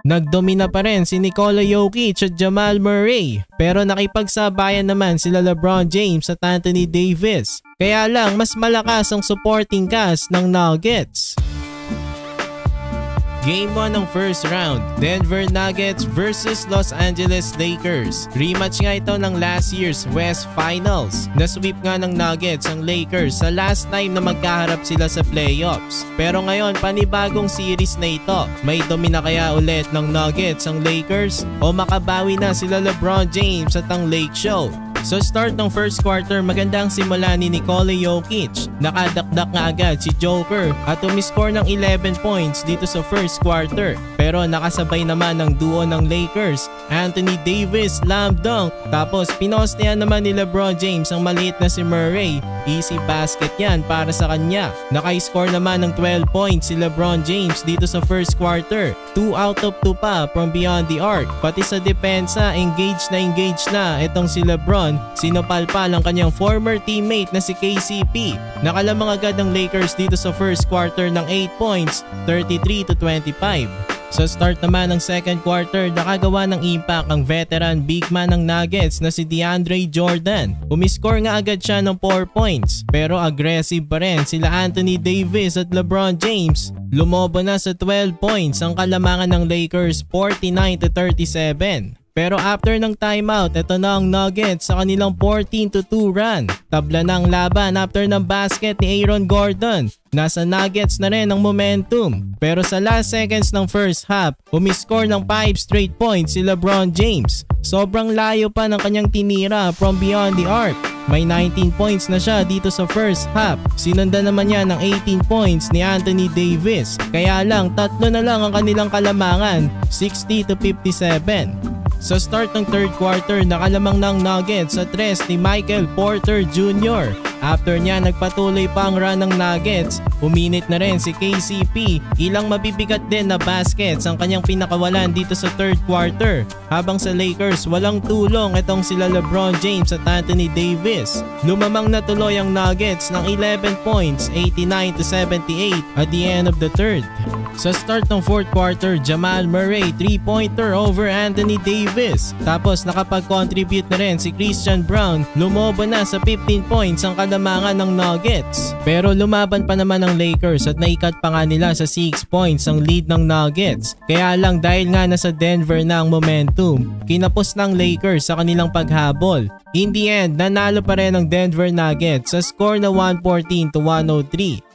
Nagdomina pa rin si Nikola Jokic at Jamal Murray pero nakipagsabayan naman sila LeBron James at Anthony Davis. Kaya lang mas malakas ang supporting cast ng Nuggets. Game 1 ng first round, Denver Nuggets versus Los Angeles Lakers. Rematch nga ito ng last year's West Finals. Nasweep nga ng Nuggets ang Lakers sa last time na magkaharap sila sa playoffs. Pero ngayon panibagong series na ito. May domina kaya ulit ng Nuggets ang Lakers o makabawi na sila LeBron James at ang Lake Show? Sa start ng first quarter, magandang simula ni Nikola Jokic. Nakadakdak nga agad si Joker at umiscore ng 11 points dito sa first quarter. Pero nakasabay naman ng duo ng Lakers, Anthony Davis slam dunk. Tapos pinostehan naman ni LeBron James ang maliit na si Murray. Easy basket yan para sa kanya. Naka-score naman ng 12 points si LeBron James dito sa first quarter. 2 out of 2 pa from beyond the arc. Pati sa depensa, engaged na itong si LeBron. Sinupalpal ang kanyang former teammate na si KCP. Nakalamang agad ng Lakers dito sa first quarter ng 8 points, 33-25. Sa start naman ng second quarter, nakagawa ng impact ang veteran big man ng Nuggets na si DeAndre Jordan. Umiscore nga agad siya ng 4 points pero aggressive pa rin sila Anthony Davis at LeBron James. Lumobo na sa 12 points ang kalamangan ng Lakers 49-37. Pero after ng timeout, ito na ang Nuggets sa kanilang 14-2 run. Tabla ng laban after ng basket ni Aaron Gordon. Nasa Nuggets na rin ang momentum. Pero sa last seconds ng first half, umiscore ng 5 straight points si LeBron James. Sobrang layo pa ng kanyang tinira from beyond the arc. May 19 points na siya dito sa first half. Sinundan naman niya ng 18 points ni Anthony Davis. Kaya lang, tatlo na lang ang kanilang kalamangan, 60-57. Sa start ng third quarter, nakalamang ng Nuggets sa tres ni Michael Porter Jr. After niya, nagpatuloy pa ang run ng Nuggets. Uminit na rin si KCP. Ilang mabibigat din na baskets ang kanyang pinakawalan dito sa third quarter. Habang sa Lakers, walang tulong itong sila LeBron James at Anthony Davis. Lumamang na tuloy ang Nuggets ng 11 points, 89-78 at the end of the third. Sa start ng fourth quarter, Jamal Murray 3-pointer over Anthony Davis. Tapos nakapag-contribute na rin si Christian Brown. Lumobo na sa 15 points ang kalamangan ng Nuggets. Pero lumaban pa naman ang Lakers at naikat pa nga nila sa 6 points ang lead ng Nuggets. Kaya lang dahil nga nasa Denver na ang momentum, kinapos ng Lakers sa kanilang paghabol. In the end, nanalo pa rin ang Denver Nuggets sa score na 114-103.